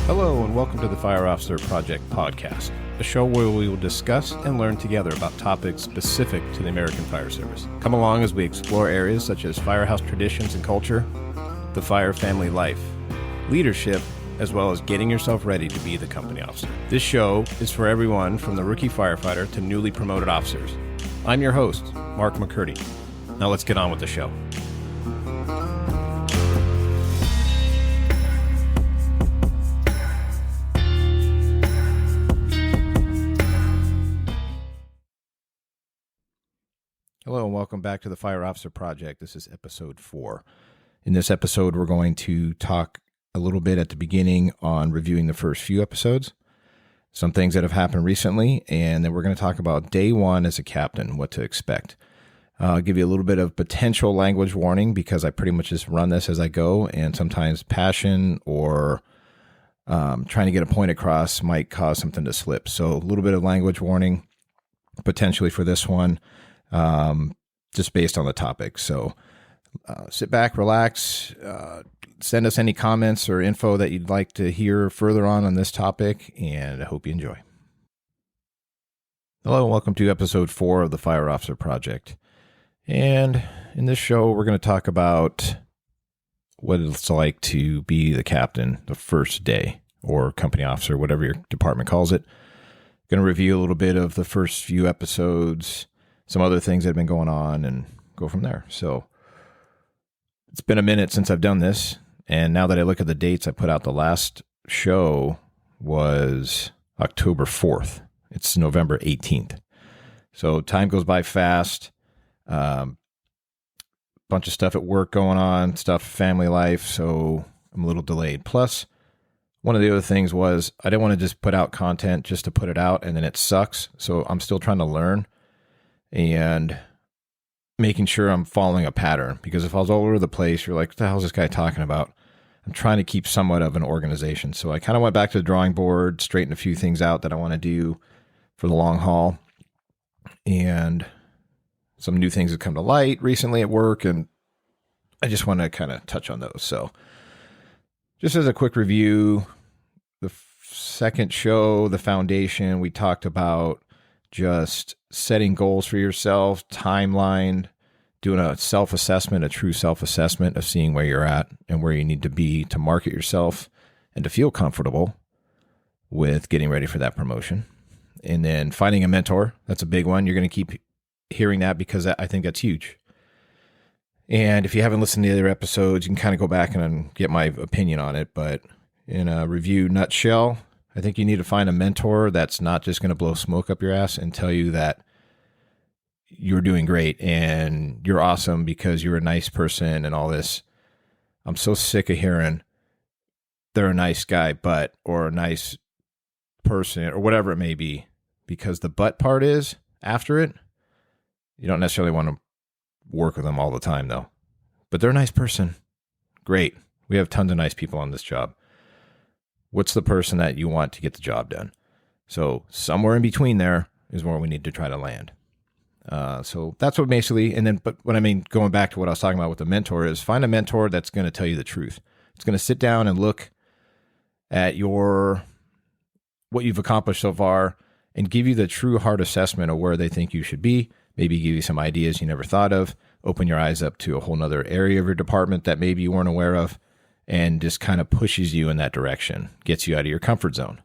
Hello and welcome to the Fire Officer Project podcast, a show where we will discuss and learn together about topics specific to the American Fire Service. Come along as we explore areas such as firehouse traditions and culture, the fire family life, leadership, as well as getting yourself ready to be the company officer. This show is for everyone from the rookie firefighter to newly promoted officers. I'm your host, Mark McCurdy. Now let's get on with the show. Hello and welcome back to the Fire Officer Project. This is episode 4. In this episode, we're going to talk a little bit at the beginning on reviewing the first few episodes, some things that have happened recently, and then we're going to talk about day one as a captain, what to expect. I'll give you a little bit of potential language warning because I pretty much just run this as I go, and sometimes passion or trying to get a point across might cause something to slip. So a little bit of language warning potentially for this one. Just based on the topic. So sit back, relax, send us any comments or info that you'd like to hear further on this topic, and I hope you enjoy. Hello, and welcome to episode 4 of the Fire Officer Project. And in this show, we're going to talk about what it's like to be the captain the first day, or company officer, whatever your department calls it. Going to review a little bit of the first few episodes, some other things that have been going on, and go from there. So it's been a minute since I've done this, and now that I look at the dates, I put out the last show was October 4th. It's November 18th. So time goes by fast. Bunch of stuff at work going on, stuff, family life, so I'm a little delayed. Plus, one of the other things was I didn't want to just put out content just to put it out, and then it sucks. So I'm still trying to learn and making sure I'm following a pattern, because if I was all over the place, you're like, what the hell is this guy talking about? I'm trying to keep somewhat of an organization. So I kind of went back to the drawing board, straightened a few things out that I want to do for the long haul. And some new things have come to light recently at work, and I just want to kind of touch on those. So just as a quick review, the second show, The Foundation, we talked about just setting goals for yourself, timeline, doing a self-assessment, a true self-assessment of seeing where you're at and where you need to be to market yourself and to feel comfortable with getting ready for that promotion. And then finding a mentor. That's a big one. You're going to keep hearing that because I think that's huge. And if you haven't listened to the other episodes, you can kind of go back and get my opinion on it. But in a review nutshell, I think you need to find a mentor that's not just going to blow smoke up your ass and tell you that you're doing great and you're awesome because you're a nice person and all this. I'm so sick of hearing they're a nice guy, or a nice person, or whatever it may be, because the but part is after it, you don't necessarily want to work with them all the time though. But they're a nice person. Great. We have tons of nice people on this job. What's the person that you want to get the job done? So somewhere in between there is where we need to try to land. So that's what basically, but what I mean, going back to what I was talking about with the mentor, is find a mentor that's going to tell you the truth. It's going to sit down and look at what you've accomplished so far and give you the true hard assessment of where they think you should be. Maybe give you some ideas you never thought of, open your eyes up to a whole nother area of your department that maybe you weren't aware of, and just kind of pushes you in that direction, gets you out of your comfort zone.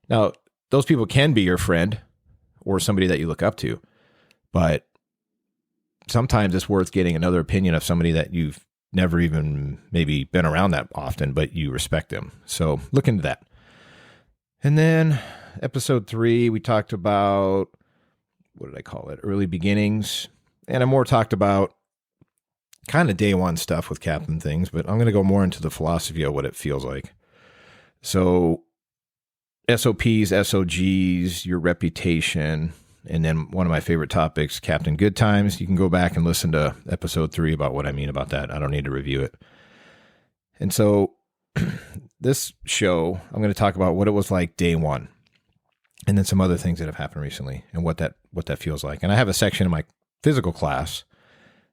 Now, those people can be your friend or somebody that you look up to, but sometimes it's worth getting another opinion of somebody that you've never even maybe been around that often, but you respect them. So look into that. And then episode 3, we talked about, what did I call it? Early beginnings. And I more talked about kind of day one stuff with captain things, but I'm going to go more into the philosophy of what it feels like. So SOPs, SOGs, your reputation, and then one of my favorite topics, Captain Good Times. You can go back and listen to episode 3 about what I mean about that. I don't need to review it. And so this show, I'm going to talk about what it was like day one, and then some other things that have happened recently and what that feels like. And I have a section in my physical class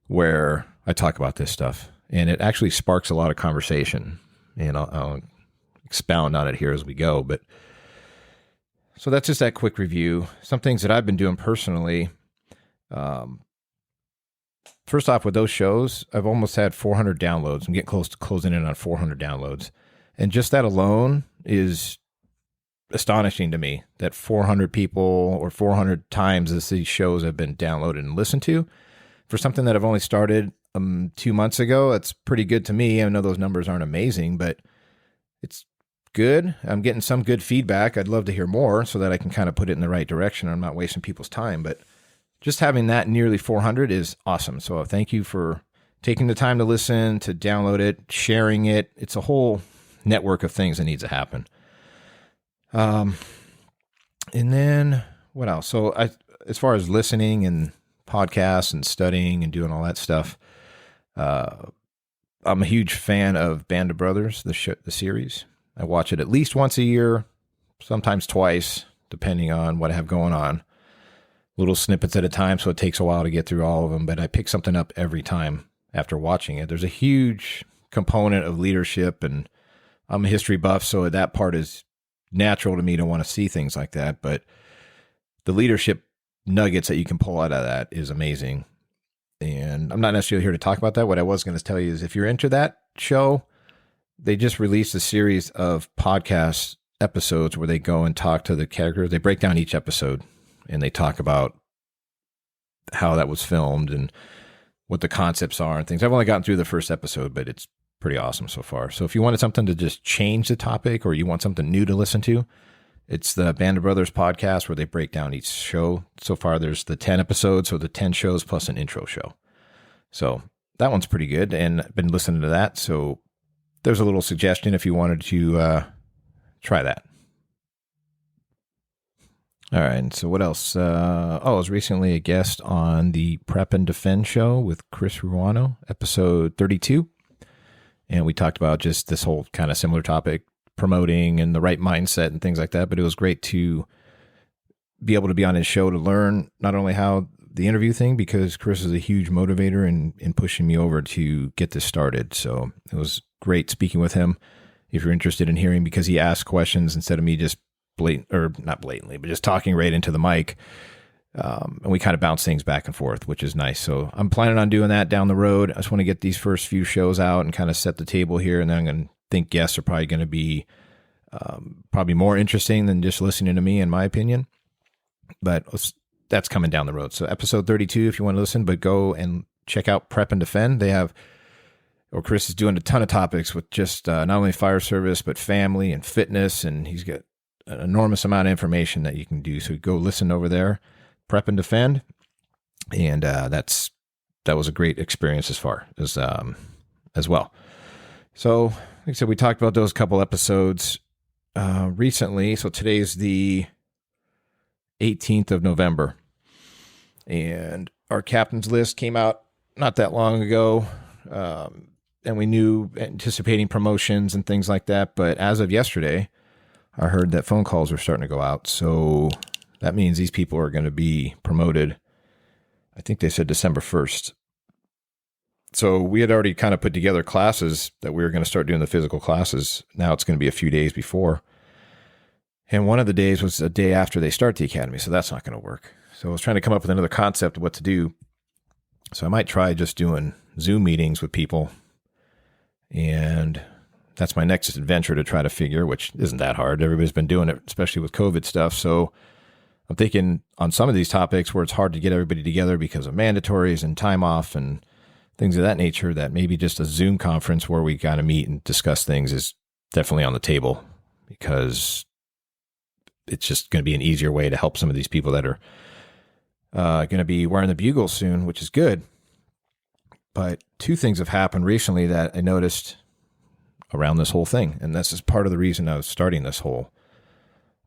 where I talk about this stuff, and it actually sparks a lot of conversation. And I'll expound on it here as we go. But so that's just that quick review. Some things that I've been doing personally. First off, with those shows, I've almost had 400 downloads. I'm getting close to closing in on 400 downloads. And just that alone is astonishing to me, that 400 people or 400 times these shows have been downloaded and listened to. For something that I've only started 2 months ago, that's pretty good to me. I know those numbers aren't amazing, but it's good. I'm getting some good feedback. I'd love to hear more so that I can kind of put it in the right direction. I'm not wasting people's time, but just having that nearly 400 is awesome. So thank you for taking the time to listen, to download it, sharing it. It's a whole network of things that needs to happen. And then what else? So as far as listening and podcasts and studying and doing all that stuff, I'm a huge fan of Band of Brothers, the series. I watch it at least once a year, sometimes twice, depending on what I have going on. Little snippets at a time, so it takes a while to get through all of them, but I pick something up every time after watching it. There's a huge component of leadership, and I'm a history buff, so that part is natural to me to want to see things like that, but the leadership nuggets that you can pull out of that is amazing. And I'm not necessarily here to talk about that. What I was going to tell you is if you're into that show, they just released a series of podcast episodes where they go and talk to the characters. They break down each episode and they talk about how that was filmed and what the concepts are and things. I've only gotten through the first episode, but it's pretty awesome so far. So if you wanted something to just change the topic or you want something new to listen to, it's the Band of Brothers podcast where they break down each show. So far, there's the 10 episodes, so the 10 shows plus an intro show. So that one's pretty good, and I've been listening to that. So there's a little suggestion if you wanted to try that. All right, and so what else? I was recently a guest on the Prep and Defend show with Chris Ruano, episode 32. And we talked about just this whole kind of similar topic, promoting and the right mindset and things like that. But it was great to be able to be on his show to learn not only how the interview thing, because Chris is a huge motivator in pushing me over to get this started. So it was great speaking with him. If you're interested in hearing, because he asked questions instead of me just not blatantly, but just talking right into the mic. And we kind of bounce things back and forth, which is nice. So I'm planning on doing that down the road. I just want to get these first few shows out and kind of set the table here. And then I'm going to think guests are probably going to be probably more interesting than just listening to me, in my opinion. But that's coming down the road. So episode 32, if you want to listen, but go and check out Prep and Defend. Chris is doing a ton of topics with just not only fire service, but family and fitness. And he's got an enormous amount of information that you can do. So go listen over there, Prep and Defend. And that was a great experience as far as well. So like I said, we talked about those couple episodes recently. So today's the 18th of November. And our captain's list came out not that long ago. And we knew anticipating promotions and things like that. But as of yesterday, I heard that phone calls were starting to go out. So that means these people are going to be promoted. I think they said December 1st. So we had already kind of put together classes that we were going to start doing the physical classes. Now it's going to be a few days before. And one of the days was a day after they start the academy. So that's not going to work. So I was trying to come up with another concept of what to do. So I might try just doing Zoom meetings with people. And that's my next adventure to try to figure, which isn't that hard. Everybody's been doing it, especially with COVID stuff. So I'm thinking on some of these topics where it's hard to get everybody together because of mandatories and time off and things of that nature, that maybe just a Zoom conference where we kind of meet and discuss things is definitely on the table, because it's just going to be an easier way to help some of these people that are going to be wearing the bugles soon, which is good. But two things have happened recently that I noticed around this whole thing. And this is part of the reason I was starting this whole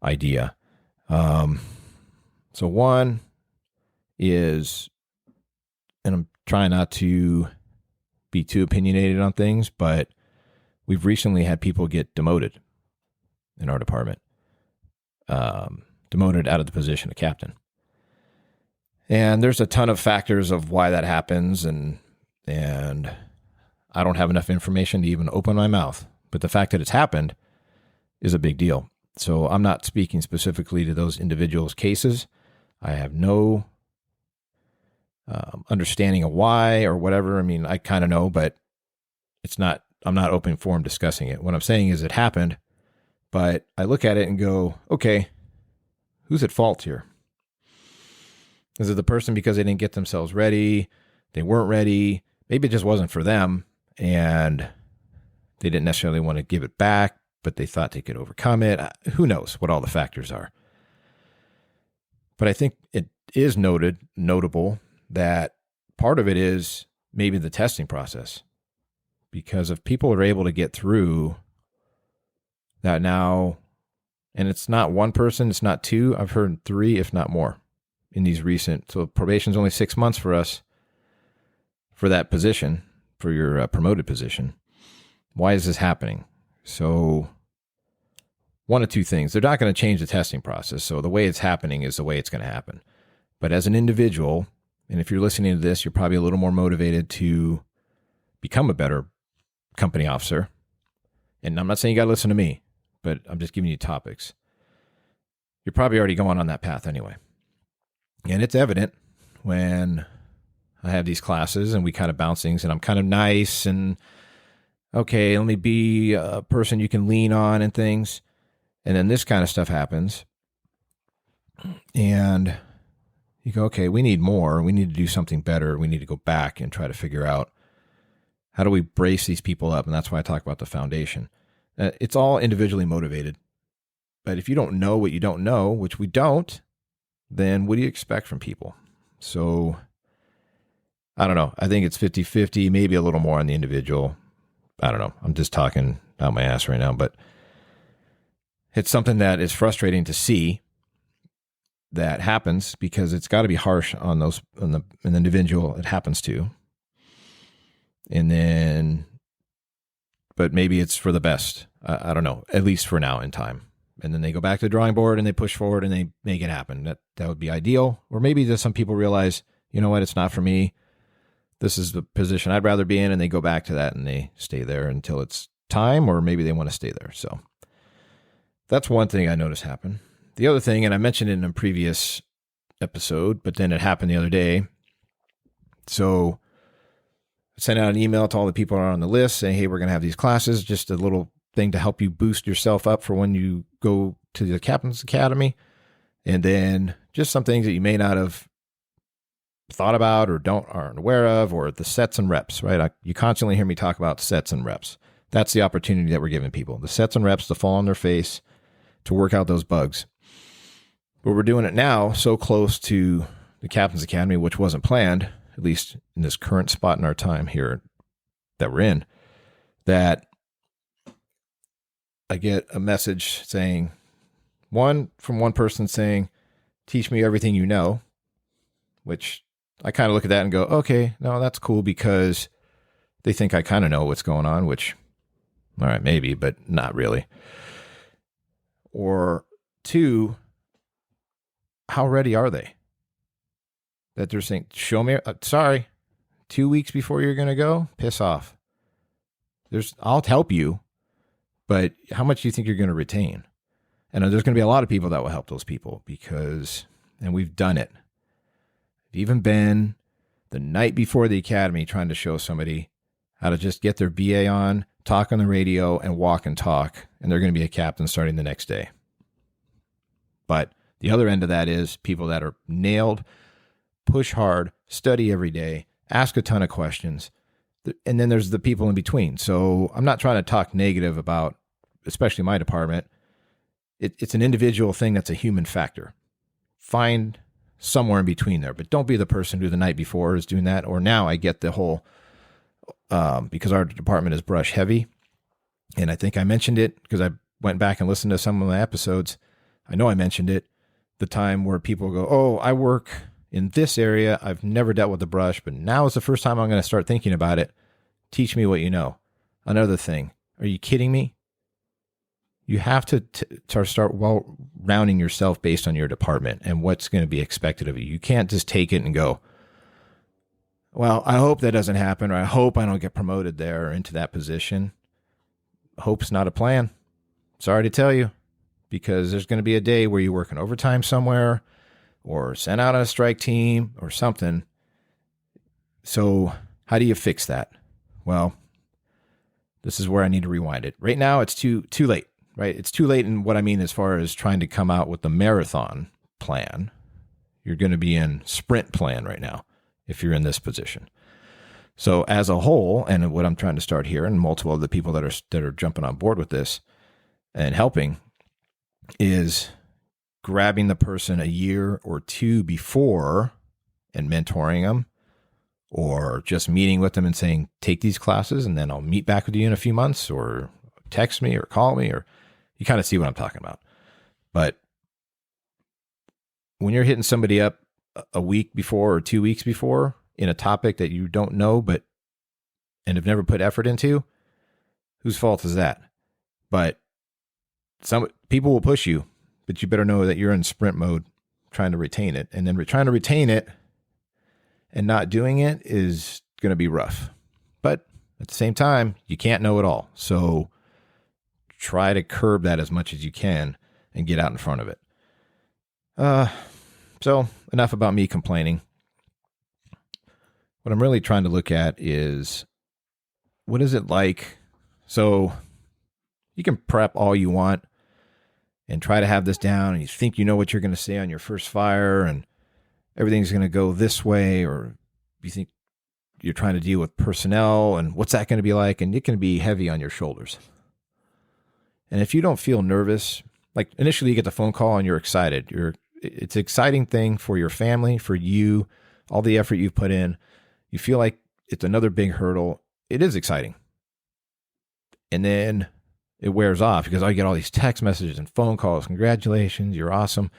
idea. So one is, and I'm trying not to be too opinionated on things, but we've recently had people get demoted in our department, demoted out of the position of captain. And there's a ton of factors of why that happens, and I don't have enough information to even open my mouth. But the fact that it's happened is a big deal. So I'm not speaking specifically to those individuals' cases. I have no understanding of why or whatever. I mean, I kind of know, but I'm not open forum discussing it. What I'm saying is it happened, but I look at it and go, okay, who's at fault here? Is it the person because they didn't get themselves ready? They weren't ready. Maybe it just wasn't for them and they didn't necessarily want to give it back, but they thought they could overcome it. Who knows what all the factors are? But I think it is notable that part of it is maybe the testing process. Because if people are able to get through that now, and it's not one person, it's not two, I've heard 3, if not more, in these recent. So probation's only 6 months for us for that position, for your promoted position. Why is this happening? So one of two things. They're not going to change the testing process. So the way it's happening is the way it's going to happen. But as an individual, and if you're listening to this, you're probably a little more motivated to become a better company officer. And I'm not saying you got to listen to me, but I'm just giving you topics. You're probably already going on that path anyway. And it's evident when I have these classes and we kind of bounce things and I'm kind of nice and okay, let me be a person you can lean on and things. And then this kind of stuff happens. And you go, okay, we need more. We need to do something better. We need to go back and try to figure out how do we brace these people up. And that's why I talk about the foundation. It's all individually motivated. But if you don't know what you don't know, which we don't, then what do you expect from people? So I don't know. I think it's 50-50, maybe a little more on the individual. I don't know. I'm just talking out my ass right now, but it's something that is frustrating to see that happens because it's got to be harsh on an individual it happens to. And then, but maybe it's for the best. I don't know, at least for now in time. And then they go back to the drawing board and they push forward and they make it happen. That would be ideal. Or maybe just some people realize, you know what, it's not for me. This is the position I'd rather be in. And they go back to that and they stay there until it's time, or maybe they want to stay there. So that's one thing I noticed happen. The other thing, and I mentioned it in a previous episode, but then it happened the other day. So I sent out an email to all the people who are on the list saying, hey, we're going to have these classes, just a little thing to help you boost yourself up for when you go to the Captain's Academy. And then just some things that you may not have thought about or aren't aware of, or the sets and reps, right? You constantly hear me talk about sets and reps. That's the opportunity that we're giving people. The sets and reps to fall on their face, to work out those bugs. But we're doing it now so close to the Captain's Academy, which wasn't planned, at least in this current spot in our time here that we're in, that I get a message saying, from one person saying, teach me everything you know, which I kind of look at that and go, okay, no, that's cool because they think I kind of know what's going on, which, all right, maybe, but not really. Or 2, how ready are they? That they're saying, show me, sorry, 2 weeks before you're going to go, piss off. I'll help you, but how much do you think you're going to retain? And there's going to be a lot of people that will help those people and we've done it. I've even been the night before the academy trying to show somebody how to just get their BA on, talk on the radio, and walk and talk, and they're going to be a captain starting the next day. But the other end of that is people that are nailed, push hard, study every day, ask a ton of questions, and then there's the people in between. So I'm not trying to talk negative about, especially my department. It's an individual thing that's a human factor. Find somewhere in between there, but don't be the person who the night before is doing that. Or now I get the whole, because our department is brush heavy. And I think I mentioned it because I went back and listened to some of my episodes. I know I mentioned it, the time where people go, oh, I work in this area. I've never dealt with the brush, but now is the first time I'm going to start thinking about it. Teach me what you know. Another thing. Are you kidding me? You have to start rounding yourself based on your department and what's going to be expected of you. You can't just take it and go, well, I hope that doesn't happen, or I hope I don't get promoted there or into that position. Hope's not a plan. Sorry to tell you, because there's going to be a day where you're working overtime somewhere or sent out on a strike team or something. So how do you fix that? Well, this is where I need to rewind it. Right now, it's too late, right? It's too late in what I mean as far as trying to come out with the marathon plan. You're going to be in sprint plan right now if you're in this position. So as a whole, and what I'm trying to start here, and multiple of the people that are jumping on board with this and helping, is grabbing the person a year or two before and mentoring them, or just meeting with them and saying, take these classes and then I'll meet back with you in a few months, or text me or call me, or you kind of see what I'm talking about. But when you're hitting somebody up a week before or 2 weeks before in a topic that you don't know and have never put effort into, whose fault is that? But some people will push you, but you better know that you're in sprint mode trying to retain it. And then trying to retain it and not doing it is going to be rough. But at the same time, you can't know it all. So try to curb that as much as you can and get out in front of it. So enough about me complaining. What I'm really trying to look at is, what is it like? So you can prep all you want and try to have this down, and you think you know what you're going to say on your first fire and everything's going to go this way, or you think you're trying to deal with personnel and what's that going to be like, and it can be heavy on your shoulders. And if you don't feel nervous, like initially you get the phone call and you're excited. It's an exciting thing for your family, for you, all the effort you've put in. You feel like it's another big hurdle. It is exciting. And then it wears off because I get all these text messages and phone calls. Congratulations, you're awesome.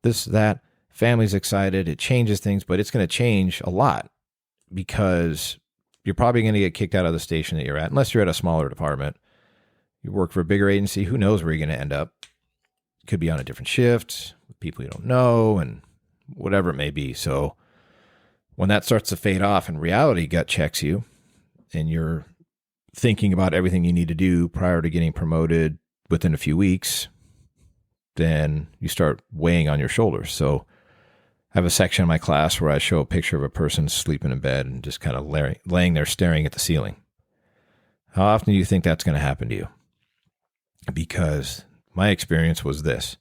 This, that. Family's excited. It changes things, but it's going to change a lot because you're probably going to get kicked out of the station that you're at, unless you're at a smaller department. You work for a bigger agency, who knows where you're going to end up. You could be on a different shift with people you don't know and whatever it may be. So when that starts to fade off and reality gut checks you and you're thinking about everything you need to do prior to getting promoted within a few weeks, then you start weighing on your shoulders. So I have a section in my class where I show a picture of a person sleeping in bed and just kind of laying there staring at the ceiling. How often do you think that's going to happen to you? Because my experience was this.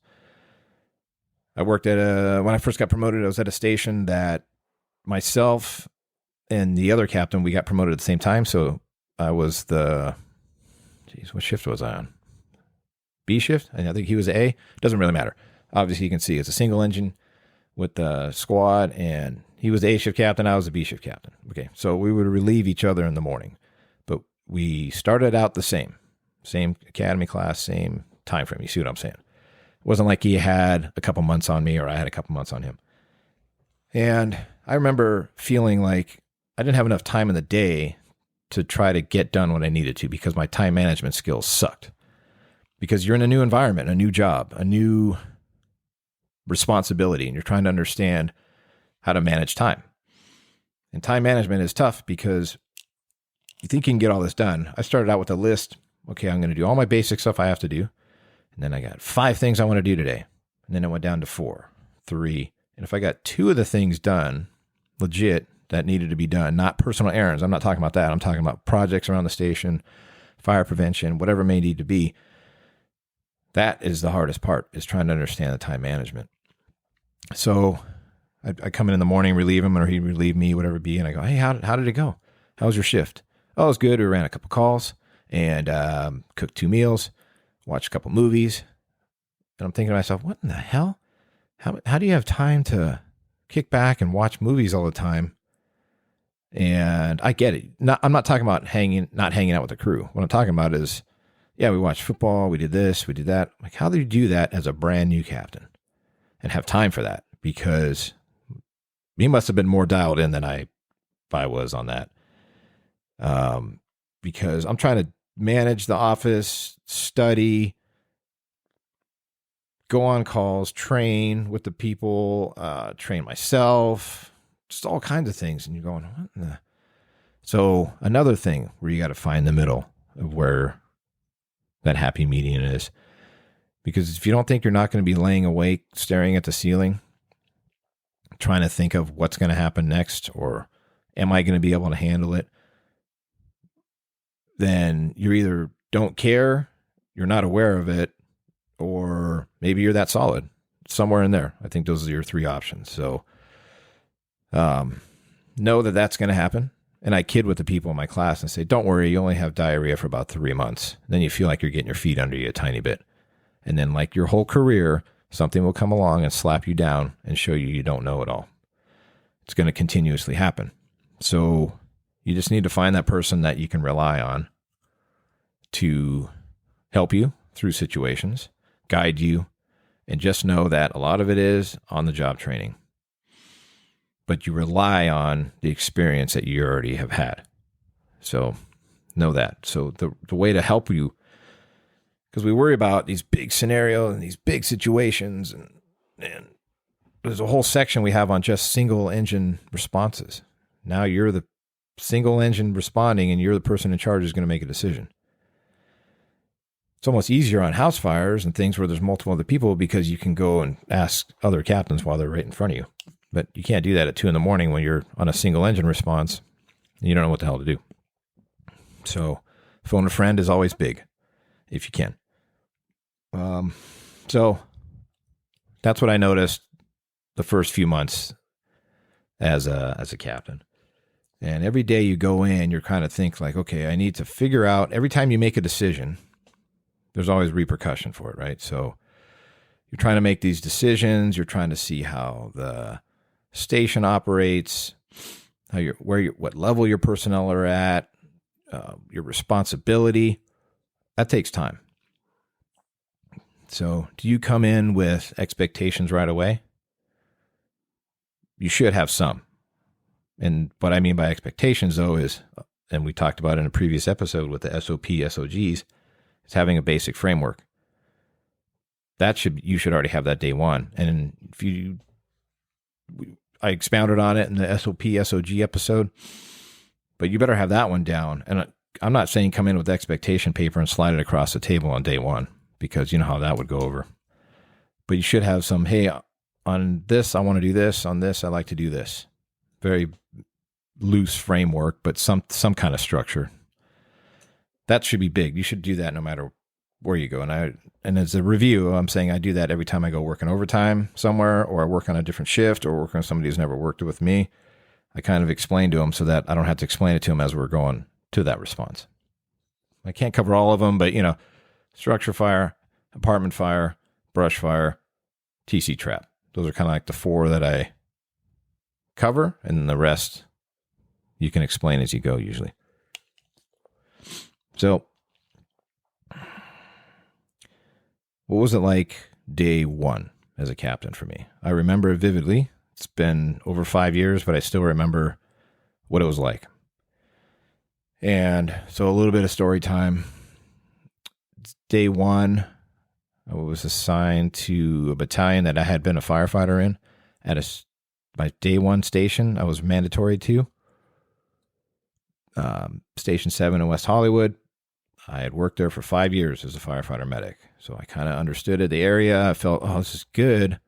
I worked when I first got promoted, I was at a station that myself and the other captain, we got promoted at the same time. So I was what shift was I on? B shift? I think he was A. Doesn't really matter. Obviously, you can see it's a single engine with the squad, and he was the A shift captain. I was the B shift captain. Okay, so we would relieve each other in the morning, but we started out the same academy class, same time frame. You see what I'm saying? It wasn't like he had a couple months on me or I had a couple months on him. And I remember feeling like I didn't have enough time in the day to try to get done what I needed to because my time management skills sucked. Because you're in a new environment, a new job, a new responsibility, and you're trying to understand how to manage time. And time management is tough because you think you can get all this done. I started out with a list. Okay, I'm going to do all my basic stuff I have to do. And then I got 5 things I want to do today. And then it went down to 4, 3. And if I got 2 of the things done, legit, that needed to be done, not personal errands. I'm not talking about that. I'm talking about projects around the station, fire prevention, whatever it may need to be. That is the hardest part, is trying to understand the time management. So I come in the morning, relieve him, or he'd relieve me, whatever it be. And I go, hey, how did it go? How was your shift? Oh, it was good. We ran a couple calls and cooked 2 meals, watched a couple movies. And I'm thinking to myself, what in the hell? How do you have time to kick back and watch movies all the time? And I get it. I'm not talking about not hanging out with the crew. What I'm talking about is, yeah, we watched football, we did this, we did that. Like, how do you do that as a brand new captain and have time for that? Because he must have been more dialed in than I was on that. Because I'm trying to manage the office, study, go on calls, train with the people, train myself, just all kinds of things. And you're going, what in the? So another thing where you got to find the middle of where that happy median is. Because if you don't think you're not going to be laying awake, staring at the ceiling, trying to think of what's going to happen next, or am I going to be able to handle it, then you either don't care, you're not aware of it, or maybe you're that solid. Somewhere in there. I think those are your three options. So know that that's going to happen. And I kid with the people in my class and say, don't worry, you only have diarrhea for about 3 months. Then you feel like you're getting your feet under you a tiny bit. And then like your whole career, something will come along and slap you down and show you don't know it all. It's going to continuously happen. So you just need to find that person that you can rely on to help you through situations, guide you, and just know that a lot of it is on-the-job training. But you rely on the experience that you already have had. So know that. So the way to help you, because we worry about these big scenarios and these big situations, and there's a whole section we have on just single engine responses. Now you're the single engine responding and you're the person in charge who's going to make a decision. It's almost easier on house fires and things where there's multiple other people because you can go and ask other captains while they're right in front of you. But you can't do that at 2 a.m. when you're on a single engine response and you don't know what the hell to do. So phone a friend is always big if you can. So that's what I noticed the first few months as a captain. And every day you go in, you're kind of think like, okay, I need to figure out, every time you make a decision, there's always repercussion for it, right? So you're trying to make these decisions. You're trying to see how the station operates, what level your personnel are at, your responsibility. That takes time. So do you come in with expectations right away? You should have some. And what I mean by expectations, though, is, and we talked about in a previous episode with the SOP, SOGs, is having a basic framework. You should already have that day one. And I expounded on it in the SOP, SOG episode, but you better have that one down. And I'm not saying come in with expectation paper and slide it across the table on day one, because you know how that would go over. But you should have some, hey, on this, I want to do this. On this, I like to do this. Very loose framework, but some kind of structure. That should be big. You should do that no matter where you go. And as a review, I'm saying I do that every time I go work in overtime somewhere, or I work on a different shift, or work on somebody who's never worked with me. I kind of explain to them so that I don't have to explain it to them as we're going to that response. I can't cover all of them, but structure fire, apartment fire, brush fire, TC trap. Those are kind of like the 4 that I cover, and the rest you can explain as you go usually. So what was it like day one as a captain for me? I remember it vividly. It's been over 5 years, but I still remember what it was like. And so a little bit of story time. Day one, I was assigned to a battalion that I had been a firefighter in. At my day one station, I was mandatory to. Station 7 in West Hollywood. I had worked there for 5 years as a firefighter medic. So I kind of understood it, the area. I felt, oh, this is good.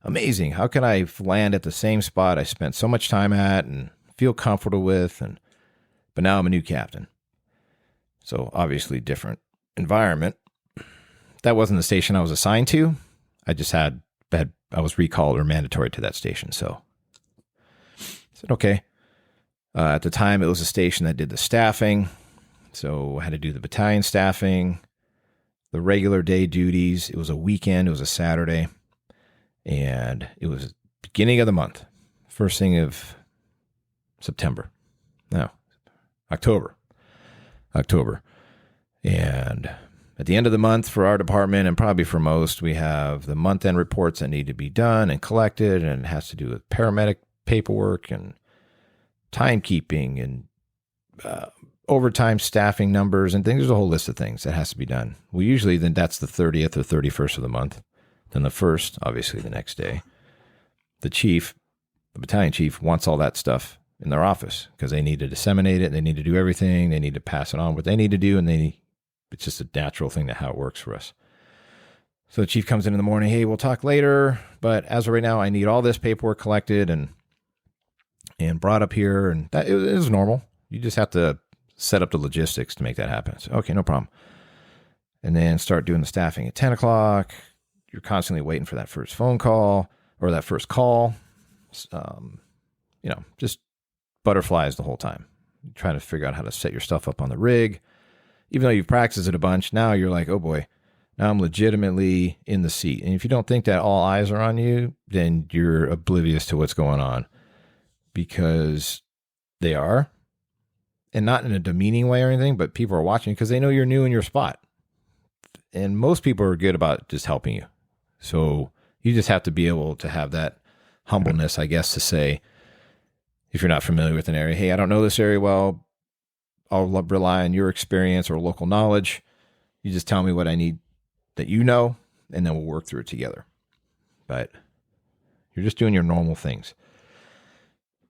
Amazing. How can I land at the same spot I spent so much time at and feel comfortable with? But now I'm a new captain. So obviously different environment. That wasn't the station I was assigned to. I just I was recalled or mandatory to that station. So I said, okay. At the time, it was a station that did the staffing. So I had to do the battalion staffing, the regular day duties. It was a weekend. It was a Saturday. And it was beginning of the month. First thing of September. No, October. And at the end of the month for our department, and probably for most, we have the month-end reports that need to be done and collected, and it has to do with paramedic paperwork and timekeeping and overtime staffing numbers and things. There's a whole list of things that has to be done. Well, usually then that's the 30th or 31st of the month. Then the 1st, obviously the next day. The battalion chief wants all that stuff in their office because they need to disseminate it. They need to do everything. They need to pass it on what they need to do, and it's just a natural thing to how it works for us. So the chief comes in the morning, hey, we'll talk later, but as of right now, I need all this paperwork collected and brought up here, and that it is normal. You just have to set up the logistics to make that happen. So, okay, no problem. And then start doing the staffing at 10 o'clock. You're constantly waiting for that first phone call or that first call. Just butterflies the whole time. You're trying to figure out how to set your stuff up on the rig. Even though you've practiced it a bunch, now you're like, oh boy, now I'm legitimately in the seat. And if you don't think that all eyes are on you, then you're oblivious to what's going on, because they are. And not in a demeaning way or anything, but people are watching because they know you're new in your spot. And most people are good about just helping you. So you just have to be able to have that humbleness, I guess, to say, if you're not familiar with an area, hey, I don't know this area well, I'll rely on your experience or local knowledge. You just tell me what I need that you know, and then we'll work through it together. But you're just doing your normal things.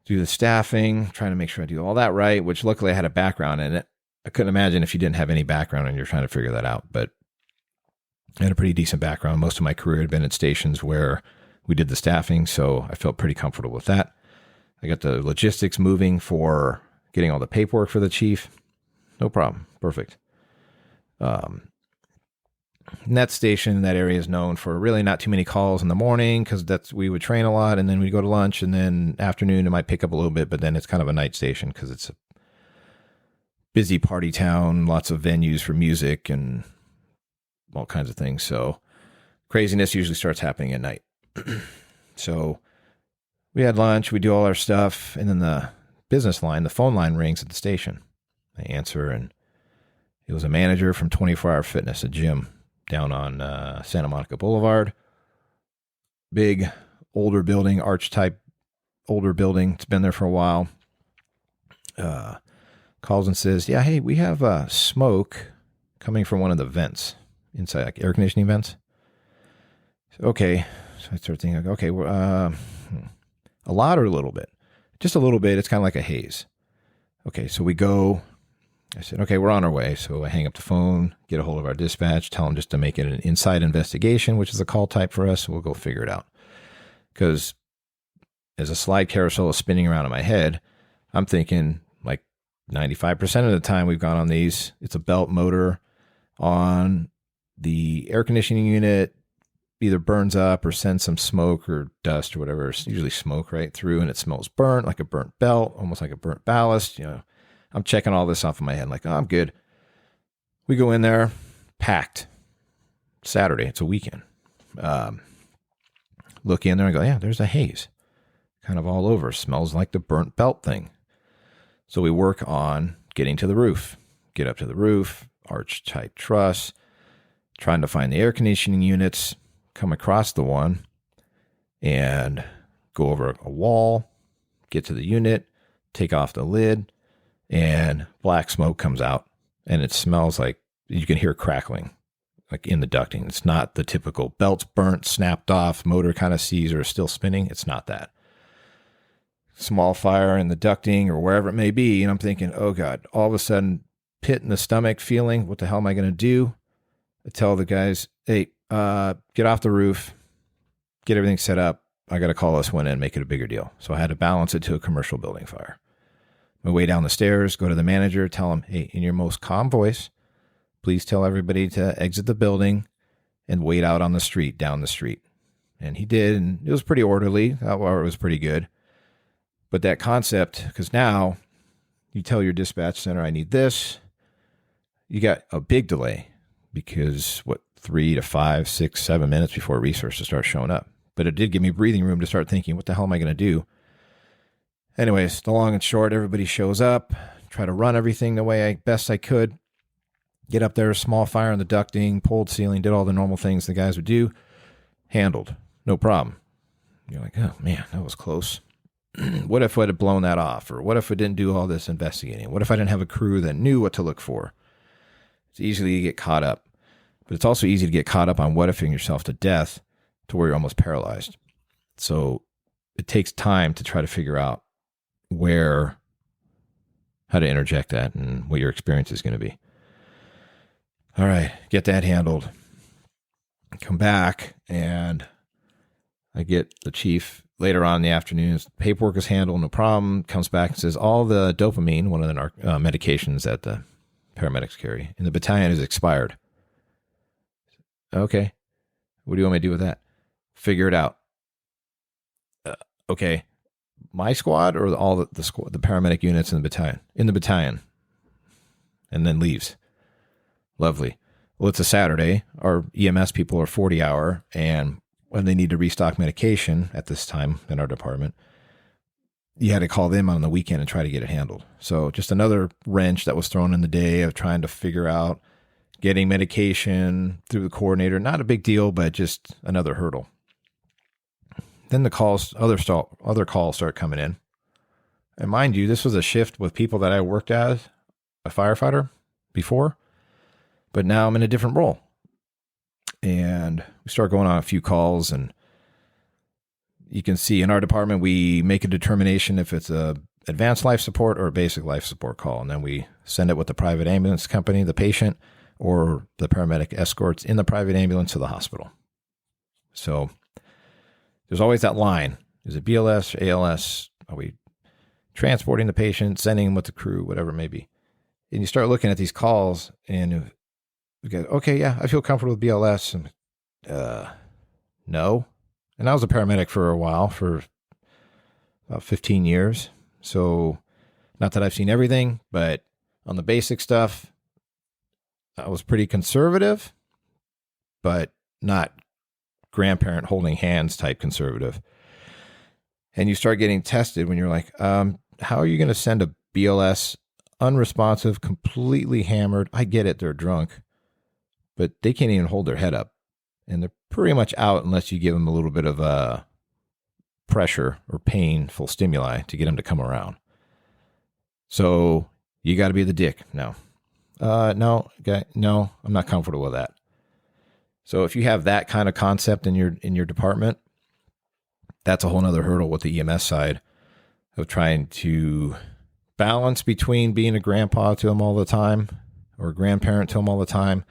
Do the staffing, trying to make sure I do all that right, which luckily I had a background in it. I couldn't imagine if you didn't have any background and you're trying to figure that out, but I had a pretty decent background. Most of my career had been at stations where we did the staffing, so I felt pretty comfortable with that. I got the logistics moving for getting all the paperwork for the chief. No problem. Perfect. And that station, that area is known for really not too many calls in the morning, because we would train a lot, and then we'd go to lunch, and then afternoon it might pick up a little bit, but then it's kind of a night station because it's a busy party town, lots of venues for music and all kinds of things. So craziness usually starts happening at night. So we had lunch, we do all our stuff, and then the business line, the phone line rings at the station. I answer, and it was a manager from 24 Hour Fitness, a gym down on Santa Monica Boulevard. Big, older building, arch-type older building. It's been there for a while. Calls and says, yeah, hey, we have smoke coming from one of the vents inside, like air conditioning vents. So, okay. So I start thinking, okay, a lot or a little bit? Just a little bit. It's kind of like a haze. Okay, so we go. I said, okay, we're on our way. So I hang up the phone, get a hold of our dispatch, tell them just to make it an inside investigation, which is a call type for us. We'll go figure it out. Because as a slide carousel is spinning around in my head, I'm thinking like 95% of the time we've gone on these, it's a belt motor on the air conditioning unit, either burns up or sends some smoke or dust or whatever. It's usually smoke right through, and it smells burnt, like a burnt belt, almost like a burnt ballast. I'm checking all this off in my head, like, oh, I'm good. We go in there, packed. Saturday, it's a weekend. Look in there and go, yeah, there's a haze. Kind of all over. Smells like the burnt belt thing. So we work on getting to the roof. Get up to the roof, arch-type truss, trying to find the air conditioning units, come across the one, and go over a wall, get to the unit, take off the lid, and black smoke comes out, and it smells like you can hear crackling, like in the ducting. It's not the typical belt's burnt, snapped off, motor kind of seized or is still spinning. It's not that. Small fire in the ducting or wherever it may be, and I'm thinking, oh God, all of a sudden, pit in the stomach feeling, what the hell am I going to do? I tell the guys, hey, get off the roof, get everything set up. I got to call this one in and make it a bigger deal. So I had to balance it to a commercial building fire. My way down the stairs, go to the manager, tell him, hey, in your most calm voice, please tell everybody to exit the building and wait out on the street, down the street. And he did, and it was pretty orderly, or it was pretty good. But that concept, because now you tell your dispatch center, I need this. You got a big delay because, 3 to 5, 6, 7 minutes before resources start showing up. But it did give me breathing room to start thinking, what the hell am I going to do? Anyways, the long and short, everybody shows up, try to run everything the way best I could. Get up there, small fire in the ducting, pulled ceiling, did all the normal things the guys would do. Handled. No problem. You're like, oh man, that was close. What if I'd have blown that off? Or what if I didn't do all this investigating? What if I didn't have a crew that knew what to look for? It's easy to get caught up. But it's also easy to get caught up on what ifing yourself to death to where you're almost paralyzed. So it takes time to try to figure out how to interject that and what your experience is going to be. All right, get that handled. Come back, and I get the chief later on in the afternoon. Paperwork is handled, no problem. Comes back and says all the dopamine, one of the medications that the paramedics carry in the battalion, is expired. Okay. What do you want me to do with that? Figure it out. Okay. My squad or all the paramedic units in the battalion? In the battalion. And then leaves. Lovely. Well, it's a Saturday. Our EMS people are 40-hour, and when they need to restock medication at this time in our department, you had to call them on the weekend and try to get it handled. So just another wrench that was thrown in the day of trying to figure out getting medication through the coordinator. Not a big deal, but just another hurdle. Then the calls, other calls start coming in. And mind you, this was a shift with people that I worked as a firefighter before, but now I'm in a different role. And we start going on a few calls, and you can see in our department, we make a determination if it's a advanced life support or a basic life support call. And then we send it with the private ambulance company, the patient, or the paramedic escorts in the private ambulance to the hospital. So there's always that line. Is it BLS, ALS? Are we transporting the patient, sending him with the crew, whatever it may be? And you start looking at these calls, and you go, okay, yeah, I feel comfortable with BLS. And no. And I was a paramedic for a while, for about 15 years. So not that I've seen everything, but on the basic stuff, I was pretty conservative, but not grandparent holding hands type conservative. And you start getting tested when you're like, how are you going to send a BLS unresponsive, completely hammered? I get it, they're drunk, but they can't even hold their head up. And they're pretty much out unless you give them a little bit of pressure or painful stimuli to get them to come around. So you got to be the dick. No, I'm not comfortable with that. So if you have that kind of concept in your department, that's a whole nother hurdle with the EMS side of trying to balance between being a grandpa to them all the time or a grandparent to them all the time,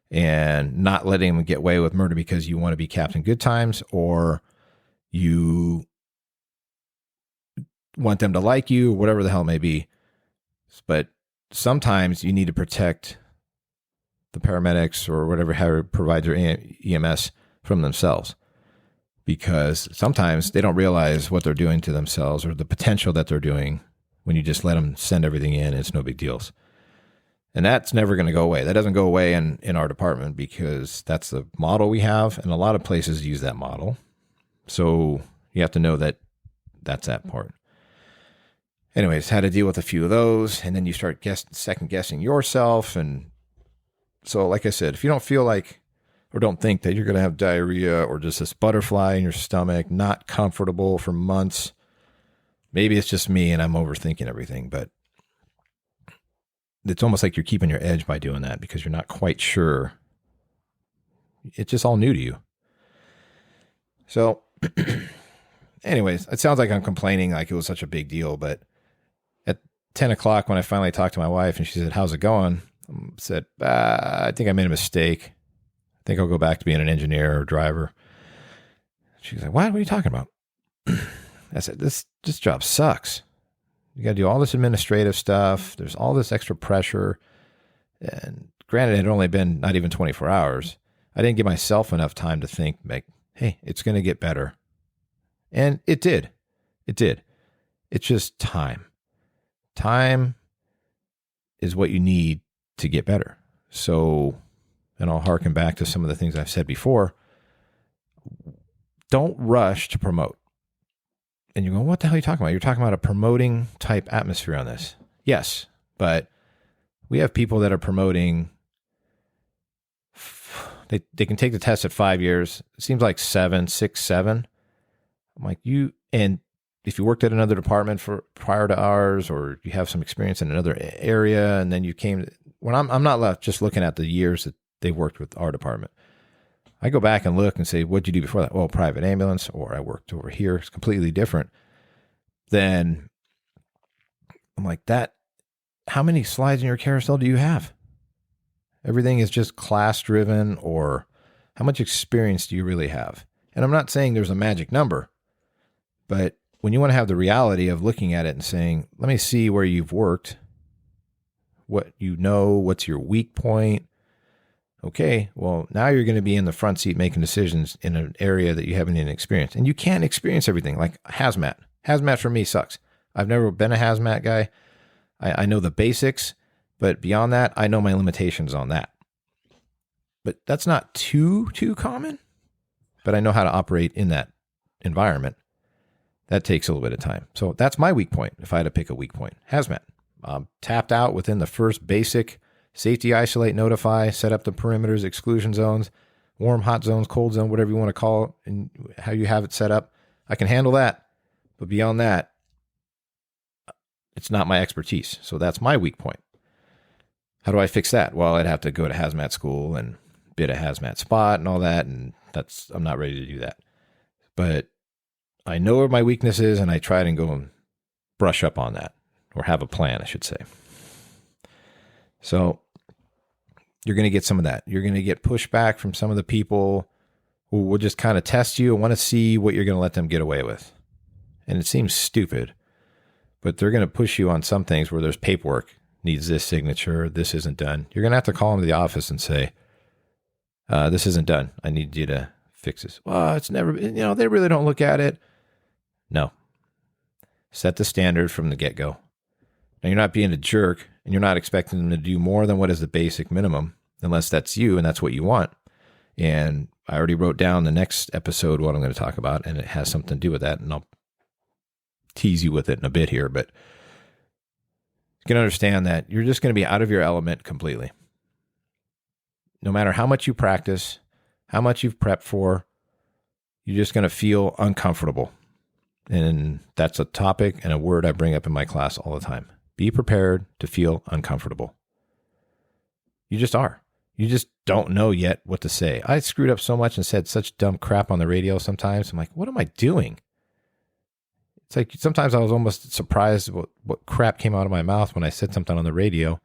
and not letting them get away with murder because you want to be Captain Good Times, or you want them to like you, whatever the hell it may be. But sometimes you need to protect the paramedics or whatever provides their EMS from themselves, because sometimes they don't realize what they're doing to themselves or the potential that they're doing when you just let them send everything in. It's no big deals. And that's never going to go away. That doesn't go away in our department because that's the model we have. And a lot of places use that model. So you have to know that that's that part. Anyways, had to deal with a few of those. And then you start second guessing yourself. And so, like I said, if you don't feel like or don't think that you're going to have diarrhea or just this butterfly in your stomach, not comfortable for months, maybe it's just me and I'm overthinking everything. But it's almost like you're keeping your edge by doing that because you're not quite sure. It's just all new to you. So anyways, it sounds like I'm complaining like it was such a big deal, but at 10 o'clock when I finally talked to my wife and she said, how's it going? I said, I think I made a mistake. I think I'll go back to being an engineer or driver. She's like, what are you talking about? I said, this job sucks. You got to do all this administrative stuff. There's all this extra pressure. And granted, it had only been not even 24 hours. I didn't give myself enough time to think, like, hey, it's going to get better. And it did. It did. It's just time. Time is what you need to get better. So, and I'll harken back to some of the things I've said before. Don't rush to promote. And you're going, what the hell are you talking about? You're talking about a promoting type atmosphere on this. Yes, but we have people that are promoting. They can take the test at 5 years. It seems like 7, 6, 7. I'm like, and if you worked at another department prior to ours, or you have some experience in another area, and then you came, when I'm not left just looking at the years that they worked with our department. I go back and look and say, what'd you do before that? Well, private ambulance, or I worked over here. It's completely different. Then I'm like, how many slides in your carousel do you have? Everything is just class driven or How much experience do you really have? And I'm not saying there's a magic number, but when you want to have the reality of looking at it and saying, let me see where you've worked, what you know, what's your weak point. Okay, well, now you're going to be in the front seat making decisions in an area that you haven't even experienced. And you can't experience everything, like hazmat. Hazmat for me sucks. I've never been a hazmat guy. I know the basics, but beyond that, I know my limitations on that. But that's not too common, but I know how to operate in that environment. That takes a little bit of time. So that's my weak point. If I had to pick a weak point, hazmat. Tapped out within the first basic safety, isolate, notify, set up the perimeters, exclusion zones, warm, hot zones, cold zone, whatever you want to call it, and how you have it set up. I can handle that. But beyond that, it's not my expertise. So that's my weak point. How do I fix that? Well, I'd have to go to hazmat school and bid a hazmat spot and all that. And I'm not ready to do that. But I know where my weakness is, and I try to go and brush up on that, or have a plan, I should say. So you're going to get some of that. You're going to get pushback from some of the people who will just kind of test you and want to see what you're going to let them get away with. And it seems stupid, but they're going to push you on some things where there's paperwork, needs this signature, this isn't done. You're going to have to call them to the office and say, this isn't done. I need you to fix this. Well, it's never, they really don't look at it. No. Set the standard from the get-go. Now, you're not being a jerk, and you're not expecting them to do more than what is the basic minimum, unless that's you and that's what you want. And I already wrote down the next episode what I'm going to talk about, and it has something to do with that, and I'll tease you with it in a bit here, but you can understand that you're just going to be out of your element completely. No matter how much you practice, how much you've prepped for, you're just going to feel uncomfortable. And that's a topic and a word I bring up in my class all the time. Be prepared to feel uncomfortable. You just are. You just don't know yet what to say. I screwed up so much and said such dumb crap on the radio sometimes. I'm like, what am I doing? It's like sometimes I was almost surprised what crap came out of my mouth when I said something on the radio.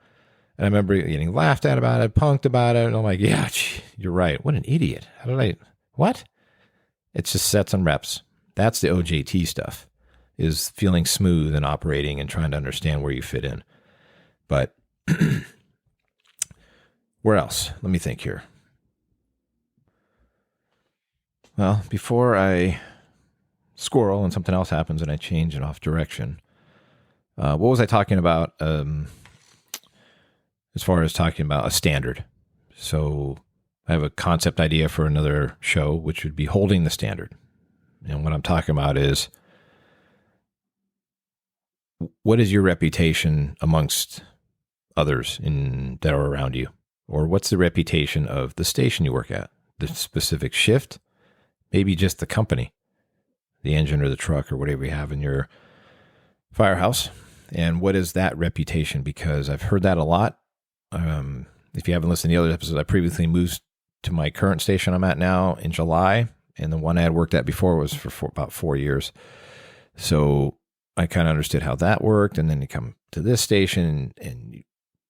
And I remember getting laughed at about it, punked about it. And I'm like, yeah, you're right. What an idiot. What? It's just sets and reps. That's the OJT stuff, is feeling smooth and operating and trying to understand where you fit in. But where else? Let me think here. Well, before I squirrel and something else happens and I change it off direction, what was I talking about as far as talking about a standard? So I have a concept idea for another show, which would be holding the standard. And what I'm talking about is, what is your reputation amongst others that are around you? Or what's the reputation of the station you work at, the specific shift, maybe just the company, the engine or the truck or whatever you have in your firehouse? And what is that reputation? Because I've heard that a lot. If you haven't listened to the other episodes, I previously moved to my current station I'm at now in July. And the one I had worked at before was for about 4 years. So I kind of understood how that worked. And then you come to this station and you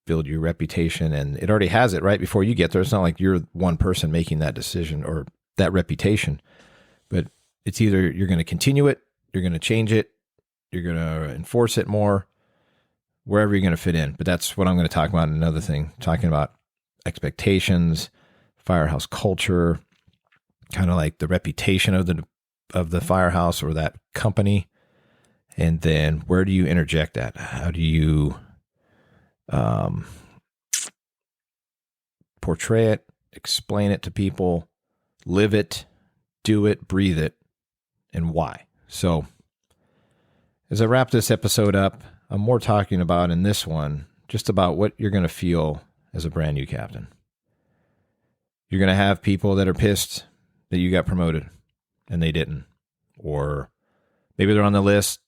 build your reputation, and it already has it right before you get there. It's not like you're one person making that decision or that reputation, but it's either you're going to continue it, you're going to change it, you're going to enforce it more, wherever you're going to fit in. But that's what I'm going to talk about. Another thing, talking about expectations, firehouse culture, kind of like the reputation of the firehouse or that company. And then where do you interject that? How do you portray it, explain it to people, live it, do it, breathe it, and why? So as I wrap this episode up, I'm more talking about in this one, just about what you're going to feel as a brand new captain. You're going to have people that are pissed that you got promoted and they didn't. Or maybe they're on the list,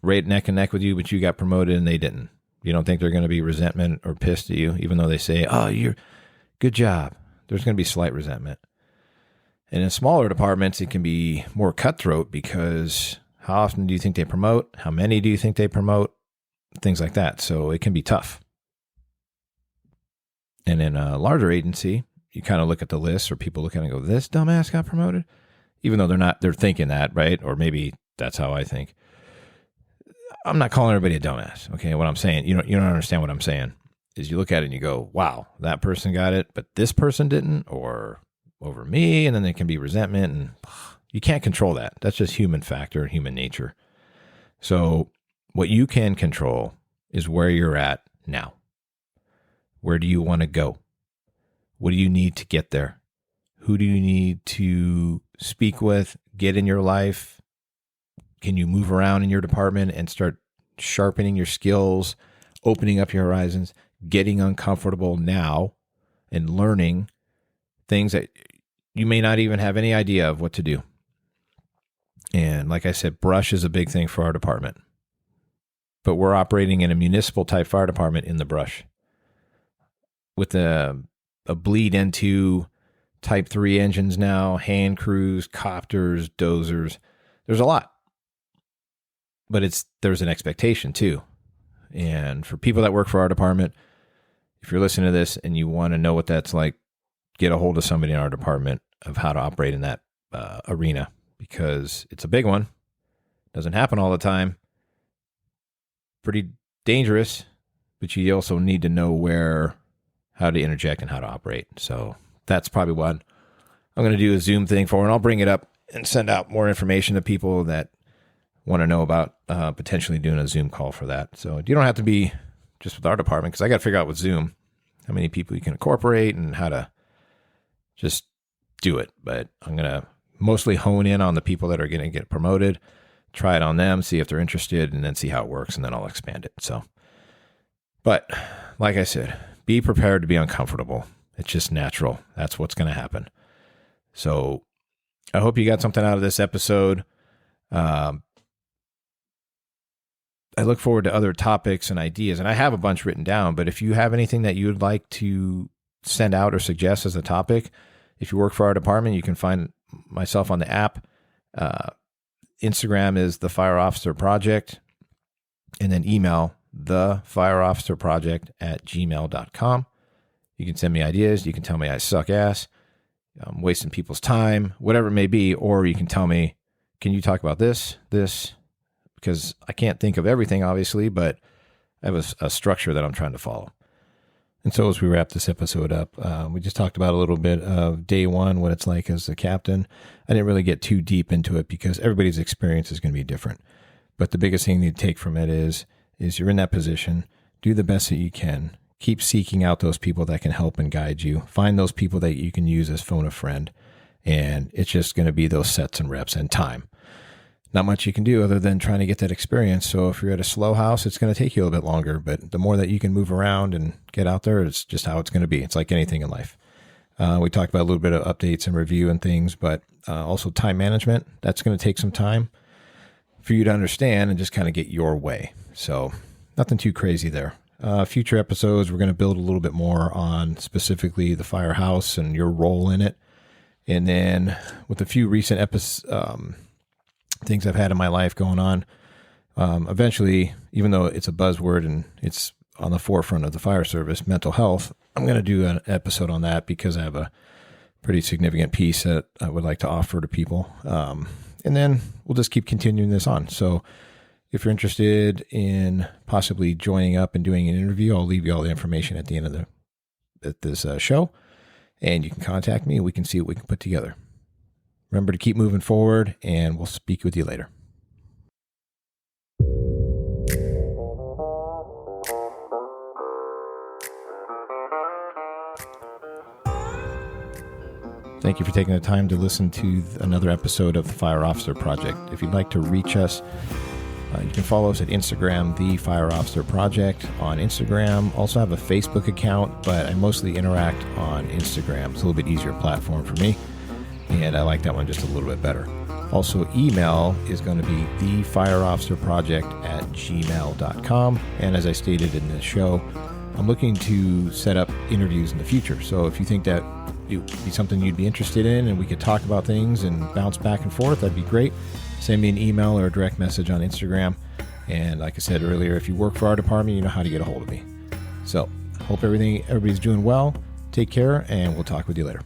right neck and neck with you, but you got promoted and they didn't. You don't think they're going to be resentment or pissed at you, even though they say, oh, you're good job. There's going to be slight resentment. And in smaller departments, it can be more cutthroat because how often do you think they promote? How many do you think they promote? Things like that. So it can be tough. And in a larger agency, you kind of look at the list, or people look at it and go, this dumbass got promoted, even though they're thinking that, right? Or maybe that's how I think. I'm not calling everybody a dumbass. Okay. What I'm saying, you don't understand what I'm saying is you look at it and you go, wow, that person got it, but this person didn't, or over me. And then there can be resentment, and you can't control that. That's just human factor, human nature. So what you can control is where you're at now. Where do you want to go? What do you need to get there? Who do you need to speak with, get in your life? Can you move around in your department and start sharpening your skills, opening up your horizons, getting uncomfortable now and learning things that you may not even have any idea of what to do? And like I said, brush is a big thing for our department. But we're operating in a municipal type fire department in the brush with a bleed into type 3 engines now, hand crews, copters, dozers. There's a lot. But there's an expectation too. And for people that work for our department, if you're listening to this and you want to know what that's like, get a hold of somebody in our department of how to operate in that arena, because it's a big one. Doesn't happen all the time. Pretty dangerous, but you also need to know how to interject and how to operate. So that's probably what I'm going to do a Zoom thing for, and I'll bring it up and send out more information to people that want to know about potentially doing a Zoom call for that. So you don't have to be just with our department, because I got to figure out with Zoom how many people you can incorporate and how to just do it. But I'm going to mostly hone in on the people that are going to get promoted, try it on them, see if they're interested, and then see how it works, and then I'll expand it. So, but like I said, be prepared to be uncomfortable. It's just natural. That's what's going to happen. So I hope you got something out of this episode. I look forward to other topics and ideas, and I have a bunch written down, but if you have anything that you would like to send out or suggest as a topic, if you work for our department, you can find myself on the app. Instagram is the Fire Officer Project, and then email thefireofficerproject@gmail.com. You can send me ideas. You can tell me I suck ass, I'm wasting people's time, whatever it may be, or you can tell me, can you talk about this, because I can't think of everything, obviously, but I have a structure that I'm trying to follow. And so as we wrap this episode up, we just talked about a little bit of day one, what it's like as a captain. I didn't really get too deep into it because everybody's experience is going to be different. But the biggest thing you need to take from it is you're in that position. Do the best that you can. Keep seeking out those people that can help and guide you. Find those people that you can use as phone a friend. And it's just going to be those sets and reps and time. Not much you can do other than trying to get that experience. So if you're at a slow house, it's going to take you a little bit longer, but the more that you can move around and get out there, it's just how it's going to be. It's like anything in life. We talked about a little bit of updates and review and things, but also time management. That's going to take some time for you to understand and just kind of get your way. So nothing too crazy there. Future episodes, we're going to build a little bit more on specifically the firehouse and your role in it. And then with a few recent things I've had in my life going on, eventually, even though it's a buzzword and it's on the forefront of the fire service, mental health, I'm going to do an episode on that because I have a pretty significant piece that I would like to offer to people. And then we'll just keep continuing this on. So if you're interested in possibly joining up and doing an interview, I'll leave you all the information at the end of this show, and you can contact me and we can see what we can put together. Remember to keep moving forward, and we'll speak with you later. Thank you for taking the time to listen to another episode of the Fire Officer Project. If you'd like to reach us, you can follow us at Instagram, The Fire Officer Project on Instagram. Also have a Facebook account, but I mostly interact on Instagram. It's a little bit easier platform for me, and I like that one just a little bit better. Also, email is going to be thefireofficerproject@gmail.com. And as I stated in this show, I'm looking to set up interviews in the future. So if you think that it would be something you'd be interested in and we could talk about things and bounce back and forth, that'd be great. Send me an email or a direct message on Instagram. And like I said earlier, if you work for our department, you know how to get a hold of me. So hope everybody's doing well. Take care, and we'll talk with you later.